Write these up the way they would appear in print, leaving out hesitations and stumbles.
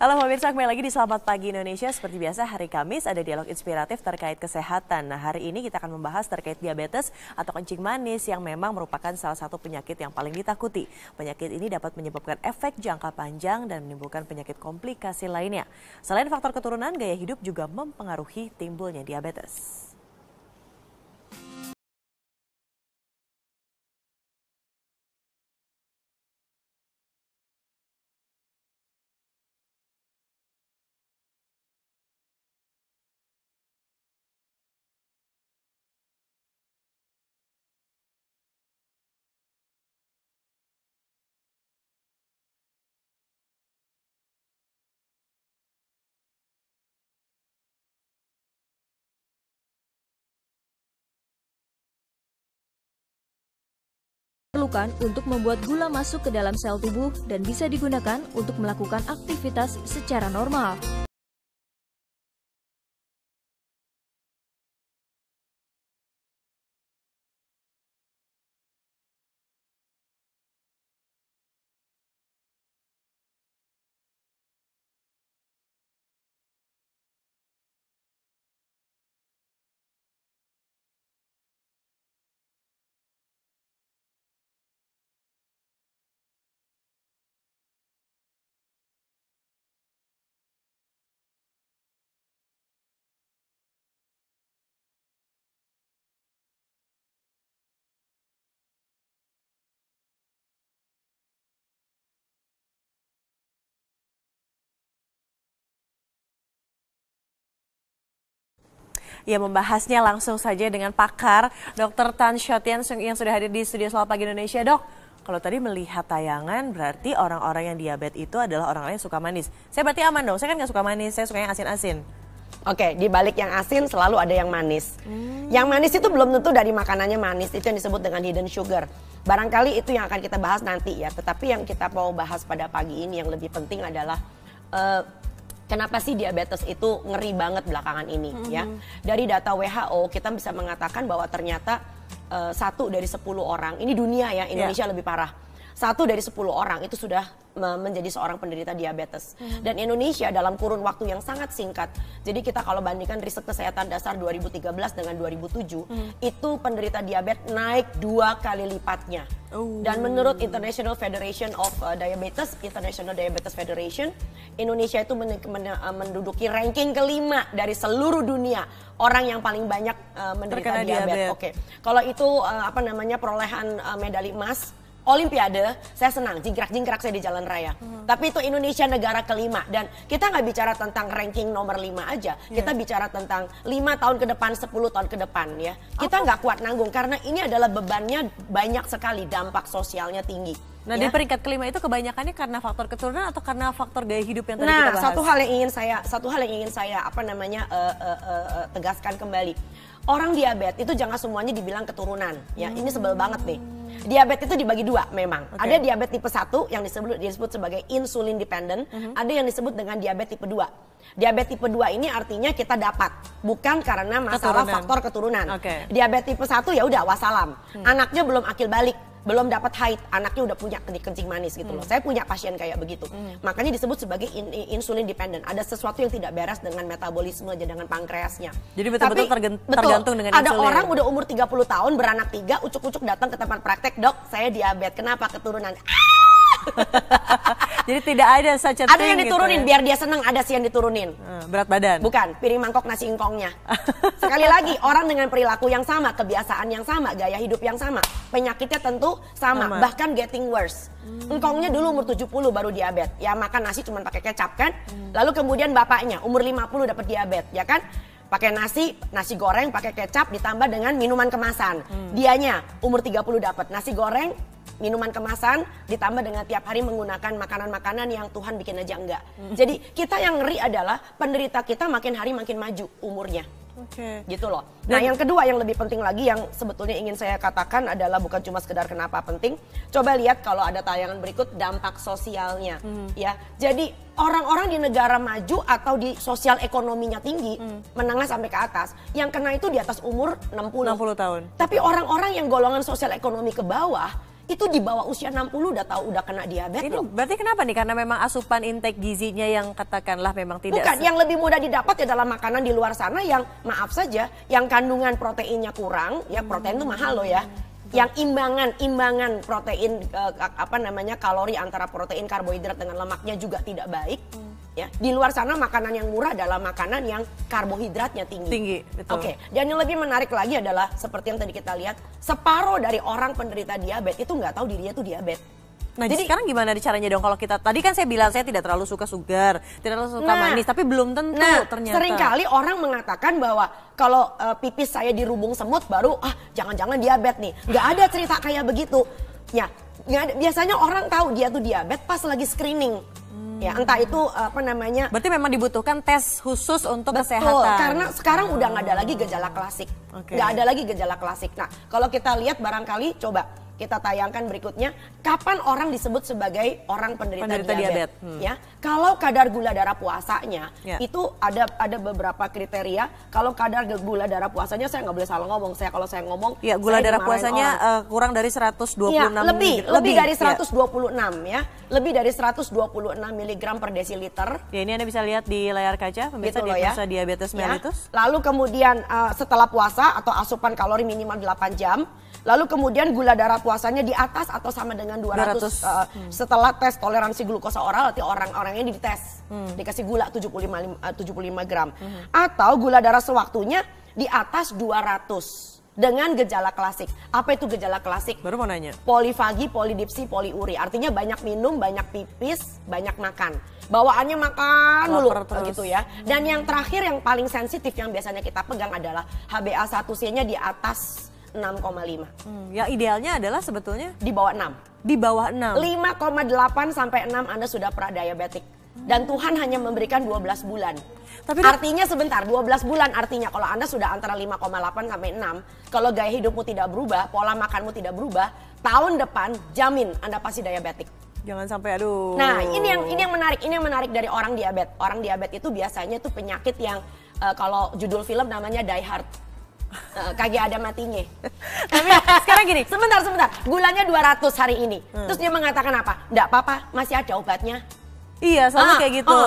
Halo pemirsa, kembali lagi di Selamat Pagi Indonesia. Seperti biasa hari Kamis ada dialog inspiratif terkait kesehatan. Nah, hari ini kita akan membahas terkait diabetes atau kencing manis yang memang merupakan salah satu penyakit yang paling ditakuti. Penyakit ini dapat menyebabkan efek jangka panjang dan menimbulkan penyakit komplikasi lainnya. Selain faktor keturunan, gaya hidup juga mempengaruhi timbulnya diabetes. Diperlukan untuk membuat gula masuk ke dalam sel tubuh dan bisa digunakan untuk melakukan aktivitas secara normal. Ya, membahasnya langsung saja dengan pakar Dr. Tan Shotian yang sudah hadir di studio Selamat Pagi Indonesia. Dok, kalau tadi melihat tayangan berarti orang-orang yang diabetes itu adalah orang-orang yang suka manis. Saya berarti aman dong, saya kan nggak suka manis, saya suka yang asin-asin. Oke, di balik yang asin selalu ada yang manis. Yang manis itu belum tentu dari makanannya manis, itu yang disebut dengan hidden sugar. Barangkali itu yang akan kita bahas nanti ya, tetapi yang kita mau bahas pada pagi ini yang lebih penting adalah kenapa sih diabetes itu ngeri banget belakangan ini ya. Dari data WHO kita bisa mengatakan bahwa ternyata 1 dari 10 orang, ini dunia ya, Indonesia lebih parah. 1 dari 10 orang itu sudah menjadi seorang penderita diabetes. Dan Indonesia dalam kurun waktu yang sangat singkat, jadi kita kalau bandingkan riset kesehatan dasar 2013 dengan 2007, itu penderita diabetes naik 2 kali lipatnya. Dan menurut International Federation of Diabetes, International Diabetes Federation, Indonesia itu menduduki ranking kelima dari seluruh dunia orang yang paling banyak menderita diabetes. Oke, kalau itu perolehan medali emas Olimpiade, saya senang, jingkrak-jingkrak saya di jalan raya. Tapi itu Indonesia negara kelima. Dan kita nggak bicara tentang ranking nomor 5 aja. Kita bicara tentang 5 tahun ke depan, 10 tahun ke depan ya. Kita nggak kuat nanggung karena ini adalah bebannya banyak sekali, dampak sosialnya tinggi. Nah, di peringkat kelima itu kebanyakannya karena faktor keturunan atau karena faktor gaya hidup yang tadi kita bahas? Satu hal yang ingin saya tegaskan kembali. Orang diabetes itu jangan semuanya dibilang keturunan ya. Ini sebel banget nih. Diabetes itu dibagi 2 memang. Ada diabetes tipe 1 yang disebut sebagai insulin dependent, ada yang disebut dengan diabetes tipe 2. Diabetes tipe 2 ini artinya kita dapat, bukan karena masalah faktor keturunan. Diabetes tipe 1 ya udah wassalam. Anaknya belum akil balik, belum dapat haid, anaknya udah punya kencing manis gitu loh. Saya punya pasien kayak begitu. Makanya disebut sebagai insulin dependent. Ada sesuatu yang tidak beres dengan metabolisme, dengan pankreasnya. Jadi betul-betul tergantung dengan insulin. Ada orang udah umur 30 tahun, beranak 3, ucuk-ucuk datang ke tempat praktek, "Dok, saya diabetes. Kenapa? Keturunan." Jadi tidak ada such a thing. Ada yang diturunin gitu ya? Biar dia seneng, ada sih yang diturunin. Berat badan? Bukan, piring mangkok nasi ingkongnya. Sekali lagi, orang dengan perilaku yang sama, kebiasaan yang sama, gaya hidup yang sama, penyakitnya tentu sama. Bahkan getting worse. Engkongnya dulu umur 70 baru diabetes. Ya makan nasi cuma pakai kecap kan. Lalu kemudian bapaknya umur 50 dapat diabetes, ya kan? Pakai nasi goreng pakai kecap ditambah dengan minuman kemasan. Dianya umur 30 dapat nasi goreng, minuman kemasan ditambah dengan tiap hari menggunakan makanan-makanan yang Tuhan bikin aja enggak. Jadi kita yang ngeri adalah penderita kita makin hari makin maju umurnya. Gitu loh. Nah, yang kedua yang lebih penting lagi yang sebetulnya ingin saya katakan adalah bukan cuma sekedar kenapa penting. Coba lihat kalau ada tayangan berikut dampak sosialnya ya. Jadi orang-orang di negara maju atau di sosial ekonominya tinggi, menengah sampai ke atas, yang kena itu di atas umur 60 tahun. Tapi orang-orang yang golongan sosial ekonomi ke bawah itu di bawah usia 60 udah kena diabetes Ini loh. berarti kenapa nih? Karena memang asupan intake gizinya yang katakanlah memang tidak Bukan, yang lebih mudah didapat adalah makanan di luar sana yang maaf saja, yang kandungan proteinnya kurang, ya protein itu mahal loh ya. Yang imbangan protein kalori antara protein, karbohidrat dengan lemaknya juga tidak baik. Ya, di luar sana makanan yang murah adalah makanan yang karbohidratnya tinggi. Betul. Oke, dan yang lebih menarik lagi adalah seperti yang tadi kita lihat, separuh dari orang penderita diabetes itu nggak tahu dirinya itu diabetes. Nah, jadi sekarang gimana caranya dong kalau kita, tadi kan saya bilang saya tidak terlalu suka sugar, tidak terlalu suka manis, tapi belum tentu ternyata. Seringkali orang mengatakan bahwa kalau pipis saya dirubung semut baru, jangan-jangan diabetes nih. Nggak ada cerita kayak begitu. Ya, biasanya orang tahu dia tuh diabetes pas lagi screening. Ya, entah itu Berarti memang dibutuhkan tes khusus untuk betul, kesehatan. karena sekarang udah nggak ada lagi gejala klasik. Nggak ada lagi gejala klasik. Nah, kalau kita lihat barangkali coba kita tayangkan berikutnya, kapan orang disebut sebagai orang penderita diabetes. Ya, kalau kadar gula darah puasanya itu ada beberapa kriteria. Kalau kadar gula darah puasanya, saya nggak boleh salah ngomong. Kalau saya ngomong, ya, gula darah puasanya kurang dari 126 ya, lebih dari 126 ya. Lebih dari 126 mg per desiliter. Ya, ini Anda bisa lihat di layar kaca pemirsa diagnosa diabetes mellitus. Lalu kemudian setelah puasa atau asupan kalori minimal 8 jam. Lalu kemudian gula darah puasanya di atas atau sama dengan 200. Setelah tes toleransi glukosa oral, nanti orang-orangnya dites. Dikasih gula 75 gram. Atau gula darah sewaktunya di atas 200. Dengan gejala klasik. Apa itu gejala klasik? Baru mau nanya. Polifagi, polidipsi, poliuri. Artinya banyak minum, banyak pipis, banyak makan. Bawaannya makan mulu gitu ya. Dan yang terakhir yang paling sensitif yang biasanya kita pegang adalah HbA1c-nya di atas 6,5. Ya idealnya adalah sebetulnya di bawah 6. Di bawah 6. 5,8 sampai 6 Anda sudah pra-diabetik. Dan Tuhan hanya memberikan 12 bulan. Tapi artinya sebentar, 12 bulan artinya kalau Anda sudah antara 5,8 sampai 6, kalau gaya hidupmu tidak berubah, pola makanmu tidak berubah, tahun depan jamin Anda pasti diabetik. Jangan sampai aduh. Nah, ini yang menarik dari orang diabetes. Orang diabetes itu biasanya itu penyakit yang kalau judul film namanya Die Hard. Kagak ada matinya. Tapi sekarang gini, sebentar, gulanya 200 hari ini. Terus dia mengatakan apa? Nggak apa-apa, masih ada obatnya. Iya, selalu kayak gitu.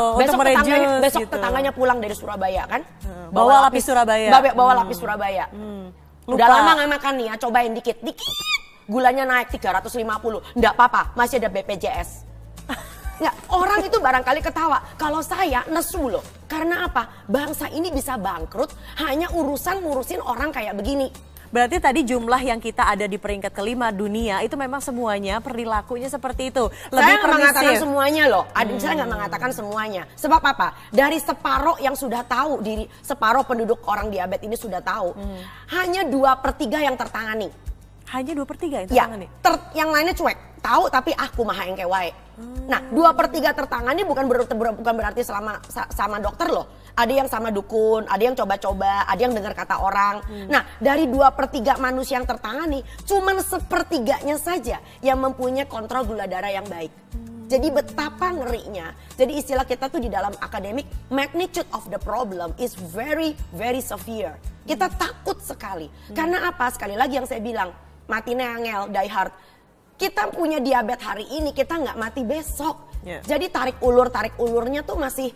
Besok tetangganya pulang dari Surabaya kan? Bawa lapis Surabaya. Bawa lapis Surabaya. Udah lama nggak makan nih ya, cobain dikit. Gulanya naik 350. Nggak apa-apa, masih ada BPJS. Nggak, orang itu barangkali ketawa. Kalau saya nesu loh. Karena apa? Bangsa ini bisa bangkrut hanya ngurusin orang kayak begini. Berarti tadi jumlah yang kita ada di peringkat kelima dunia itu memang semuanya perilakunya seperti itu. Saya nggak mengatakan semuanya loh. Saya nggak mengatakan semuanya. Sebab apa? Dari separuh yang sudah tahu, separuh penduduk orang diabetes ini sudah tahu. Hanya 2/3 yang tertangani. Hanya 2/3 yang tertangani? Ya, yang lainnya cuek. Tahu tapi aku mah yang kewai. Nah, 2/3 tertangani bukan berarti sama dokter loh. Ada yang sama dukun, ada yang coba-coba, ada yang dengar kata orang. Nah, dari 2/3 manusia yang tertangani, cuman 1/3-nya saja yang mempunyai kontrol gula darah yang baik. Jadi betapa ngerinya. Jadi istilah kita tuh di dalam akademik, magnitude of the problem is very, very severe. Kita takut sekali. Karena apa? Sekali lagi yang saya bilang, mati neangel, die hard. Kita punya diabetes hari ini, kita nggak mati besok. Jadi tarik ulurnya tuh masih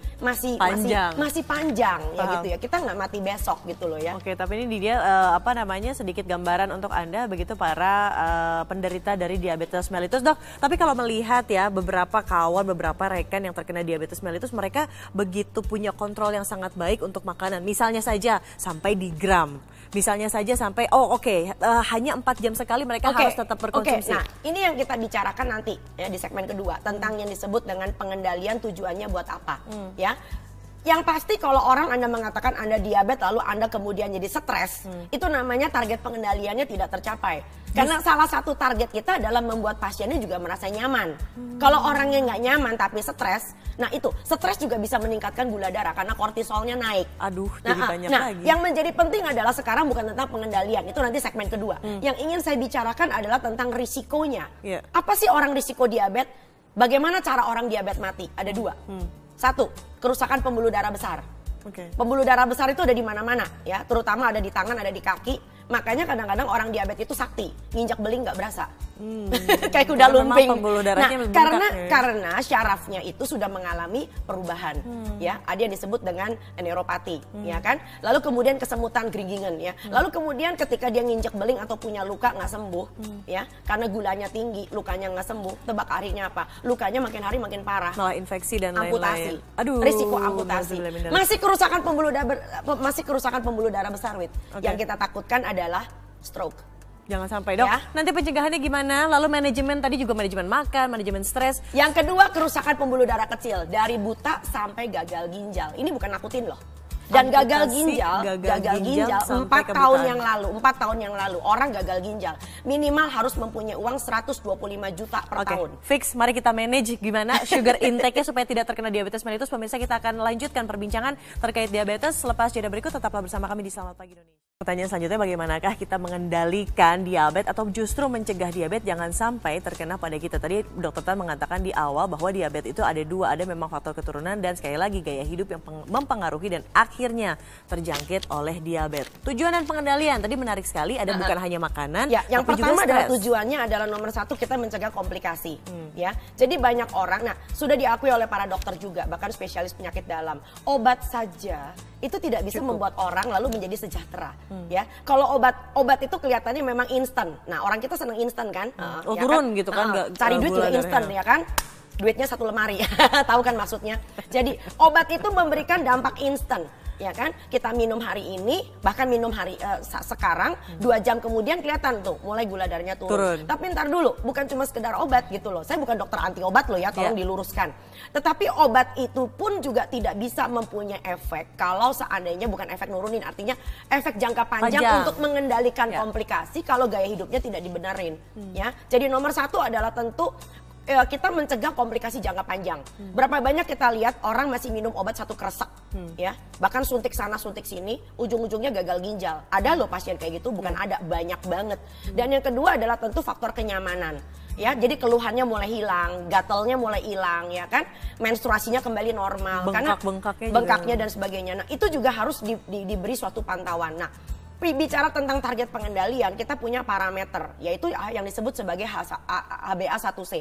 panjang ya gitu ya. Kita nggak mati besok gitu loh ya. Oke, tapi ini dia sedikit gambaran untuk Anda begitu para penderita dari diabetes mellitus, Dok. Tapi kalau melihat ya beberapa kawan, beberapa rekan yang terkena diabetes mellitus, mereka begitu punya kontrol yang sangat baik untuk makanan. Misalnya saja sampai di gram. Misalnya saja sampai hanya 4 jam sekali mereka harus tetap berkonsumsi. Nah, ini yang kita bicarakan nanti ya di segmen kedua tentang yang disebut dengan pengendalian tujuannya buat apa, ya. Yang pasti kalau orang Anda mengatakan Anda diabetes lalu Anda kemudian jadi stres, itu namanya target pengendaliannya tidak tercapai. Karena salah satu target kita adalah membuat pasiennya juga merasa nyaman. Kalau orangnya nggak nyaman tapi stres, nah itu stres juga bisa meningkatkan gula darah karena kortisolnya naik. Aduh, jadi banyak lagi. Yang menjadi penting adalah sekarang bukan tentang pengendalian, itu nanti segmen kedua. Yang ingin saya bicarakan adalah tentang risikonya. Apa sih orang risiko diabetes? Bagaimana cara orang diabetes mati? Ada 2. 1, kerusakan pembuluh darah besar. Pembuluh darah besar itu ada di mana-mana ya, terutama ada di tangan, ada di kaki. Makanya kadang-kadang orang diabetes itu sakti, nginjak beling nggak berasa. Kayak kuda lumping. Pembuluh darahnya Nah, karena syarafnya itu sudah mengalami perubahan, ya. Ada yang disebut dengan neuropati, ya kan. Lalu kemudian kesemutan gerigingan, ya. Lalu kemudian ketika dia nginjek beling atau punya luka nggak sembuh, ya, karena gulanya tinggi, lukanya nggak sembuh, tebak akhirnya apa? Lukanya makin hari makin parah. Malah infeksi dan lain-lain. Aduh, risiko amputasi. Masih kerusakan pembuluh darah besar, Wit. Yang kita takutkan adalah stroke. Jangan sampai, Dok. Ya. Nanti pencegahannya gimana? Lalu manajemen, tadi juga manajemen makan, manajemen stres. Yang kedua, kerusakan pembuluh darah kecil. Dari buta sampai gagal ginjal. Ini bukan nakutin loh. Dan gagal ginjal 4 tahun yang lalu orang gagal ginjal minimal harus mempunyai uang 125 juta per tahun. Fix, mari kita manage gimana sugar intake-nya supaya tidak terkena diabetes mellitus. Pemirsa, kita akan lanjutkan perbincangan terkait diabetes selepas jeda berikut. Tetaplah bersama kami di Selamat Pagi Indonesia. Pertanyaan selanjutnya, bagaimanakah kita mengendalikan diabetes atau justru mencegah diabetes jangan sampai terkena pada kita? Tadi Dokter Tan mengatakan di awal bahwa diabetes itu ada dua, ada memang faktor keturunan dan sekali lagi gaya hidup yang mempengaruhi dan akhirnya terjangkit oleh diabetes. Tujuan dan pengendalian tadi menarik sekali, ada bukan hanya makanan. Ya, yang pertama adalah tujuannya adalah nomor satu kita mencegah komplikasi. Ya, jadi banyak orang, sudah diakui oleh para dokter juga, bahkan spesialis penyakit dalam, obat saja itu tidak bisa membuat orang lalu menjadi sejahtera. Ya, kalau obat itu kelihatannya memang instan. Nah, orang kita senang instan kan? Ya turun kan? Gitu kan? Cari duit juga instan, ya kan? Duitnya 1 lemari, tahu kan maksudnya? Jadi obat itu memberikan dampak instan. Ya kan, kita minum hari ini, bahkan minum hari sekarang, 2 jam kemudian kelihatan tuh mulai gula darahnya turun. Tapi ntar dulu, bukan cuma sekedar obat gitu loh. Saya bukan dokter anti obat loh ya, tolong diluruskan. Tetapi obat itu pun juga tidak bisa mempunyai efek kalau seandainya bukan efek nurunin, artinya efek jangka panjang untuk mengendalikan komplikasi kalau gaya hidupnya tidak dibenerin. Ya, jadi nomor 1 adalah tentu kita mencegah komplikasi jangka panjang. Berapa banyak kita lihat orang masih minum obat 1 kresek, ya, bahkan suntik sana suntik sini, ujung-ujungnya gagal ginjal. Ada loh pasien kayak gitu, bukan ada, banyak banget. Dan yang kedua adalah tentu faktor kenyamanan. Ya, jadi keluhannya mulai hilang, gatalnya mulai hilang, ya kan, menstruasinya kembali normal, bengkaknya dan sebagainya. Nah, itu juga harus diberi suatu pantauan. Nah, bicara tentang target pengendalian, kita punya parameter, yaitu yang disebut sebagai HbA1c.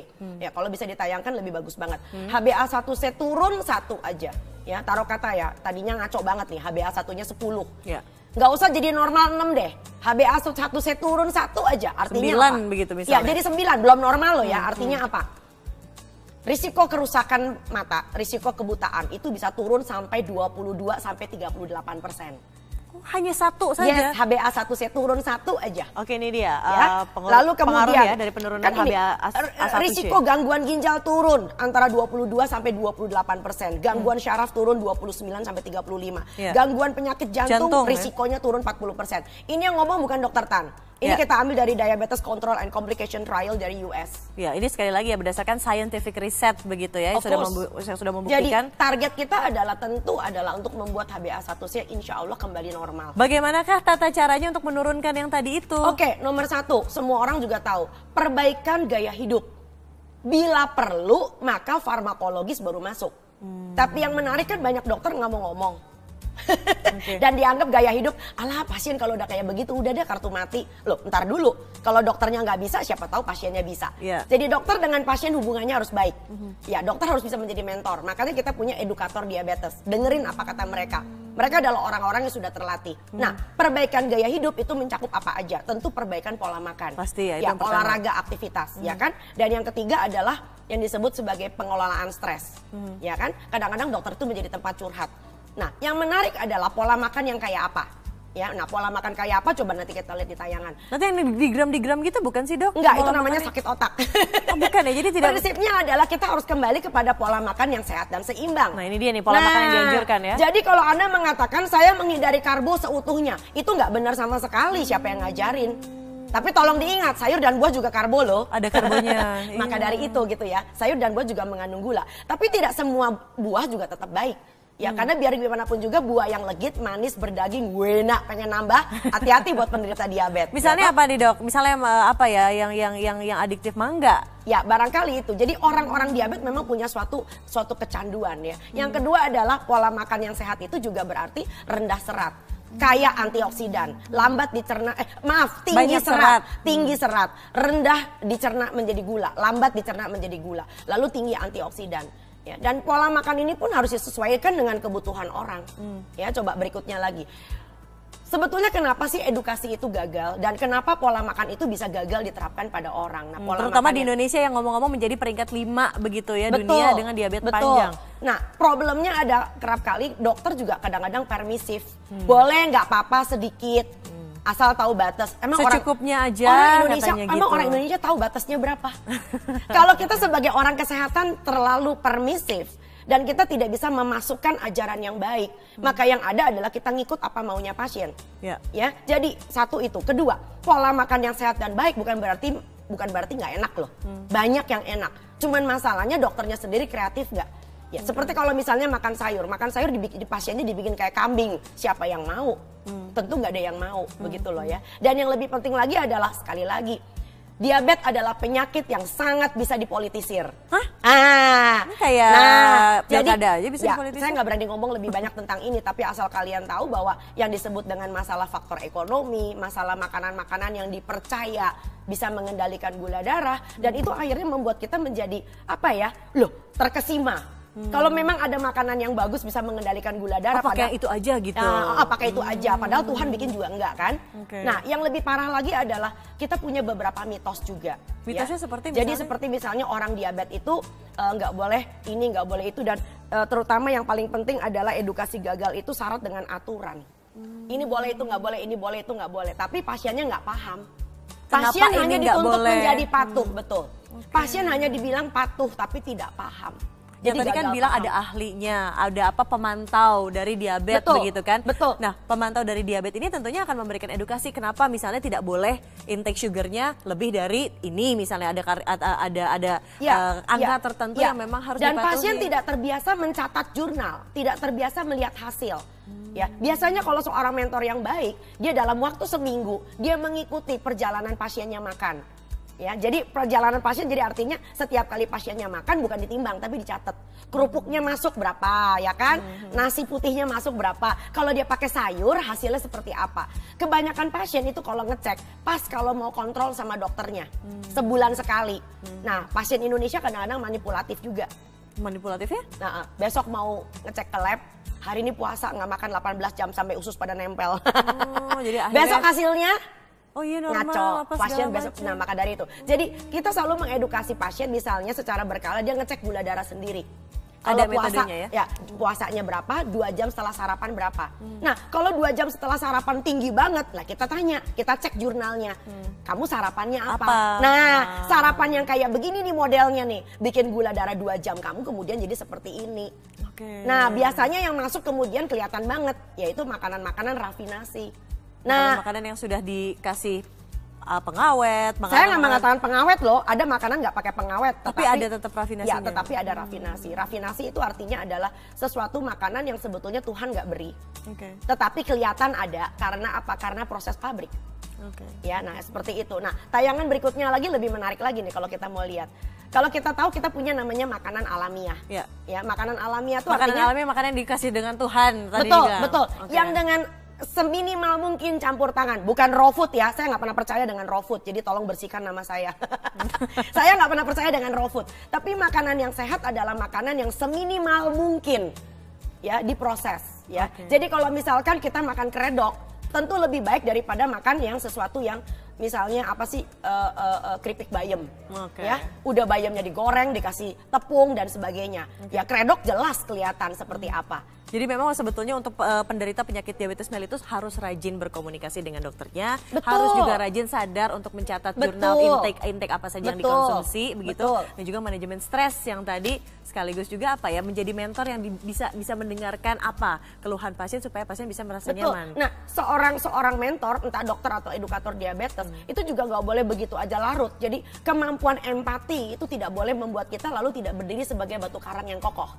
Ya, kalau bisa ditayangkan lebih bagus banget. HbA1c turun 1 aja. Ya, taruh kata ya, tadinya ngaco banget nih, HbA1-nya 10. Ya. Nggak usah jadi normal 6 deh. HbA1c turun 1 aja, artinya 9 begitu misalnya. Ya, jadi 9, belum normal loh ya, artinya apa? Risiko kerusakan mata, risiko kebutaan itu bisa turun sampai 22-38%. Hanya 1 saja. Yes, HbA1c turun 1 aja. Oke, ini dia. Ya. Lalu kemudian ya dari penurunan HbA1c. Risiko gangguan ginjal turun antara 22-28%. Gangguan syaraf turun 29-35%. Gangguan penyakit jantung risikonya turun 40%. Ini yang ngomong bukan Dokter Tan. Ini kita ambil dari Diabetes Control and Complication Trial dari US. Ya, ini sekali lagi ya berdasarkan scientific research begitu ya, yang sudah membuktikan. Jadi target kita adalah tentu adalah untuk membuat HbA1c insya Allah kembali normal. Bagaimanakah tata caranya untuk menurunkan yang tadi itu? Oke, nomor 1, semua orang juga tahu, perbaikan gaya hidup. Bila perlu, maka farmakologis baru masuk. Tapi yang menarik kan banyak dokter nggak mau ngomong. Dan dianggap gaya hidup, alah pasien kalau udah kayak begitu udah deh kartu mati. Loh, ntar dulu, kalau dokternya nggak bisa, siapa tahu pasiennya bisa. Jadi dokter dengan pasien hubungannya harus baik. Ya, dokter harus bisa menjadi mentor. Makanya kita punya edukator diabetes. Dengerin apa kata mereka. Mereka adalah orang-orang yang sudah terlatih. Nah, perbaikan gaya hidup itu mencakup apa aja? Tentu perbaikan pola makan. Pasti ya, ya olahraga, aktivitas, ya kan? Dan yang ketiga adalah yang disebut sebagai pengelolaan stres. Ya kan? Kadang-kadang dokter itu menjadi tempat curhat. Nah, yang menarik adalah pola makan yang kayak apa? Ya, nah pola makan kayak apa coba nanti kita lihat di tayangan. Nanti yang digram gitu bukan sih, Dok? Enggak, itu namanya sakit otak. Oh, bukan ya, jadi tidak. Prinsipnya adalah kita harus kembali kepada pola makan yang sehat dan seimbang. Nah, ini dia nih pola makan yang dianjurkan ya. Jadi kalau Anda mengatakan saya menghindari karbo seutuhnya, itu nggak benar sama sekali, siapa yang ngajarin? Tapi tolong diingat, sayur dan buah juga karbo loh. Ada karbonya. Maka dari itu gitu ya, sayur dan buah juga mengandung gula. Tapi tidak semua buah juga tetap baik. Ya karena biar gimana pun juga buah yang legit, manis, berdaging, enak, pengen nambah, hati-hati buat penderita diabetes. Misalnya apa nih, Dok? Misalnya apa ya yang adiktif mangga? Ya barangkali itu. Jadi orang-orang diabetes memang punya suatu kecanduan ya. Yang kedua adalah pola makan yang sehat itu juga berarti rendah serat. kaya antioksidan, lambat dicerna, tinggi serat, rendah dicerna menjadi gula, lambat dicerna menjadi gula, lalu tinggi antioksidan. Ya, dan pola makan ini pun harus disesuaikan dengan kebutuhan orang. Ya, coba berikutnya lagi. Sebetulnya kenapa sih edukasi itu gagal dan kenapa pola makan itu bisa gagal diterapkan pada orang? Nah, terutama di Indonesia yang ngomong-ngomong menjadi peringkat 5 begitu ya, dunia dengan diabetes panjang. Nah, problemnya ada kerap kali dokter juga kadang-kadang permisif. Boleh nggak apa-apa sedikit, asal tahu batas. Emang secukupnya aja orang Indonesia tahu batasnya berapa? Kalau kita sebagai orang kesehatan terlalu permisif dan kita tidak bisa memasukkan ajaran yang baik, maka yang ada adalah kita ngikut apa maunya pasien. Ya, jadi satu itu. Kedua, pola makan yang sehat dan baik bukan berarti nggak enak loh. Banyak yang enak. Cuman masalahnya dokternya sendiri kreatif nggak? Ya, seperti kalau misalnya makan sayur di pasiennya dibikin kayak kambing, siapa yang mau? Tentu nggak ada yang mau, begitu loh ya. Dan yang lebih penting lagi adalah sekali lagi, diabetes adalah penyakit yang sangat bisa dipolitisir. Pilkada aja bisa dipolitisir. Saya nggak berani ngomong lebih banyak tentang ini, tapi asal kalian tahu bahwa yang disebut dengan masalah faktor ekonomi, masalah makanan-makanan yang dipercaya bisa mengendalikan gula darah, dan itu akhirnya membuat kita menjadi terkesima. Kalau memang ada makanan yang bagus bisa mengendalikan gula darah, pakai itu aja gitu. Pakai itu aja, padahal Tuhan bikin juga enggak kan. Nah, yang lebih parah lagi adalah kita punya beberapa mitos juga. Mitosnya seperti misalnya? Jadi seperti misalnya orang diabetes itu nggak boleh ini, nggak boleh itu, dan terutama yang paling penting adalah edukasi gagal itu syarat dengan aturan. Ini boleh itu nggak boleh, ini boleh itu nggak boleh. Tapi pasiennya nggak paham. Pasien hanya dituntut menjadi patuh, betul. Pasien hanya dibilang patuh tapi tidak paham. Jadi tadi kan bilang ada ahlinya, ada pemantau dari diabetes begitu kan? Betul. Nah, pemantau dari diabetes ini tentunya akan memberikan edukasi kenapa misalnya tidak boleh intake sugarnya lebih dari ini, misalnya ada angka tertentu yang memang harus dipatuhi. Dan pasien tidak terbiasa mencatat jurnal, tidak terbiasa melihat hasil. Ya, biasanya kalau seorang mentor yang baik, dia dalam waktu seminggu dia mengikuti perjalanan pasiennya makan. Ya, jadi perjalanan pasien jadi artinya setiap kali pasiennya makan bukan ditimbang tapi dicatat. Kerupuknya masuk berapa, ya kan? Nasi putihnya masuk berapa. Kalau dia pakai sayur hasilnya seperti apa. Kebanyakan pasien itu kalau ngecek pas kalau mau kontrol sama dokternya. Sebulan sekali. Nah, pasien Indonesia kadang-kadang manipulatif juga. Manipulatif ya? Nah, besok mau ngecek ke lab, hari ini puasa nggak makan 18 jam sampai usus pada nempel. Jadi akhirnya... Besok hasilnya normal, ngaco, pasien besok. Nah, maka dari itu. Jadi kita selalu mengedukasi pasien misalnya secara berkala dia ngecek gula darah sendiri. Kalau puasa, puasanya berapa, 2 jam setelah sarapan berapa. Nah, kalau 2 jam setelah sarapan tinggi banget, lah kita tanya, kita cek jurnalnya. Kamu sarapannya apa? Nah, sarapan yang kayak begini nih modelnya nih, bikin gula darah 2 jam, kamu kemudian jadi seperti ini. Nah, biasanya yang masuk kemudian kelihatan banget, yaitu makanan-makanan rafinasi. Nah, makanan yang sudah dikasih pengawet. Saya nggak mengatakan pengawet loh, ada makanan nggak pakai pengawet. Tapi ada tetap rafinasinya. Ya, tetapi ada rafinasi. Rafinasi itu artinya adalah sesuatu makanan yang sebetulnya Tuhan nggak beri. Tetapi kelihatan ada, karena apa? Karena proses pabrik. Ya, nah seperti itu. Nah, tayangan berikutnya lagi lebih menarik lagi nih kalau kita mau lihat. Kalau kita tahu kita punya namanya makanan alamiah. Ya, makanan alamiah itu artinya alamiah, makanan yang dikasih dengan Tuhan. Betul. Yang dengan seminimal mungkin campur tangan, bukan raw food ya. Saya nggak pernah percaya dengan raw food, jadi tolong bersihkan nama saya. Saya nggak pernah percaya dengan raw food. Tapi makanan yang sehat adalah makanan yang seminimal mungkin ya diproses ya. Jadi kalau misalkan kita makan keredok, tentu lebih baik daripada makan yang sesuatu yang misalnya apa sih keripik bayam, ya udah bayamnya digoreng, dikasih tepung dan sebagainya. Ya keredok jelas kelihatan seperti apa. Jadi memang sebetulnya untuk penderita penyakit diabetes mellitus harus rajin berkomunikasi dengan dokternya, harus juga rajin sadar untuk mencatat jurnal intake apa saja yang dikonsumsi, begitu, dan juga manajemen stres yang tadi sekaligus juga apa ya menjadi mentor yang bisa mendengarkan apa keluhan pasien supaya pasien bisa merasa nyaman. Nah, seorang mentor entah dokter atau edukator diabetes itu juga nggak boleh begitu aja larut. Jadi kemampuan empati itu tidak boleh membuat kita lalu tidak berdiri sebagai batu karang yang kokoh.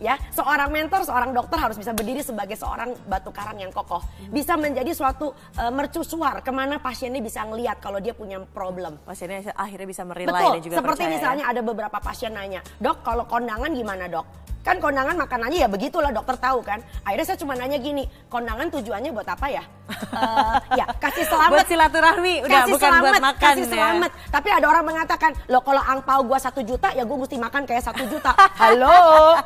Ya, seorang mentor, seorang dokter harus bisa berdiri sebagai seorang batu karang yang kokoh. Bisa menjadi suatu mercusuar kemana pasiennya bisa ngelihat kalau dia punya problem. Pasiennya akhirnya bisa merelay dan juga seperti percaya, misalnya ada beberapa pasien nanya, "Dok, kalau kondangan gimana, Dok?" Kan kondangan makanannya ya begitulah, dokter tahu kan. Akhirnya saya cuma nanya gini, kondangan tujuannya buat apa ya? Ya kasih selamat. Buat silaturahmi, udah kasih bukan selamat, buat makan kasih ya. selamat. Tapi ada orang mengatakan, loh kalau angpau gua 1 juta ya gua mesti makan kayak 1 juta. Halo,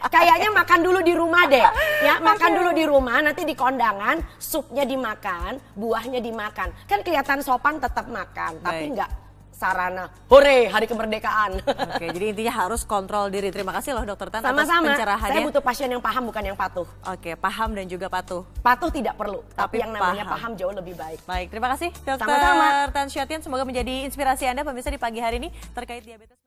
kayaknya makan dulu di rumah deh. Ya makan dulu di rumah, nanti di kondangan supnya dimakan, buahnya dimakan. Kan kelihatan sopan tetap makan, tapi Baik. enggak sarana. Hore, hari kemerdekaan. Oke, jadi intinya harus kontrol diri. Terima kasih loh Dokter Tan atas Sama-sama, pencerahannya. saya butuh pasien yang paham bukan yang patuh. Oke, paham dan juga patuh. Patuh tidak perlu, tapi yang namanya paham. paham jauh lebih baik. Baik, terima kasih Dokter Sama-sama. Tan Syatian. Semoga menjadi inspirasi Anda pemirsa di pagi hari ini terkait diabetes.